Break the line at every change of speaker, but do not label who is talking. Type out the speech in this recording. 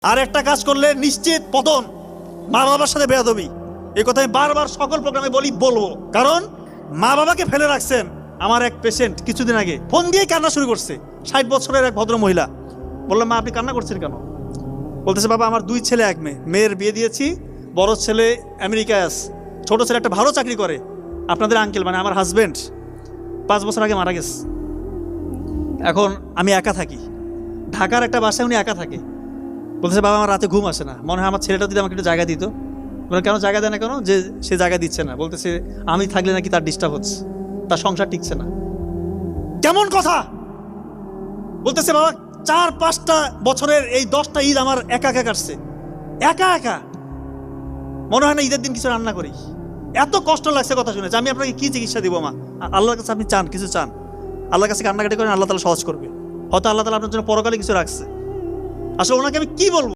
আর একটা কাজ করলে নিশ্চিত পতন, মা বাবার সাথে বেয়াদবি। এই কথা আমি বারবার সকল প্রোগ্রামে বলবো, কারণ মা বাবাকে ফেলে রাখছেন। আমার এক পেশেন্ট কিছুদিন আগে ফোন দিয়ে কান্না শুরু করছে, 60 বছরের এক ভদ্র মহিলা। বললাম, মা আপনি কান্না করছেন কেন? বলতেছে, বাবা আমার 2 ছেলে 1 মেয়ে, মেয়ের বিয়ে দিয়েছি, বড় ছেলে আমেরিকায় আছে, ছোট ছেলে একটা ভালো চাকরি করে। আপনাদের আঙ্কেল মানে আমার হাজবেন্ড 5 বছর আগে মারা গেছে। এখন আমি একা থাকি, ঢাকার একটা বাসায় উনি একা থাকে। বলতেছে, বাবা আমার রাতে ঘুম আসে না, মনে হয় আমার ছেলেটা যদি আমাকে একটু জায়গা দিত। বলে, কেন জায়গা দেয় না কেন? যে সে জায়গা দিচ্ছে না, বলতেছে আমি থাকলে নাকি তার ডিস্টার্ব হচ্ছে, তার সংসার টিকছে না। কেমন কথা বলতেছে? বাবা 4-5টা বছরের এই 10টা ঈদ আমার একা একা কাটছে, একা একা। মনে হয় না ঈদের দিন কিছু রান্না করি। এত কষ্ট লাগছে কথা শুনে। আমি আপনাকে কি চিকিৎসা দিব মা? আল্লাহর কাছে আপনি চান, কিছু চান, আল্লাহর কাছে কান্নাকাটি করেন, আল্লাহ তাআলা সহজ করবে। হয়তো আল্লাহ তাআলা আপনার জন্য পরকালে কিছু রাখছে। আসলে ওনাকে আমি কি বলবো?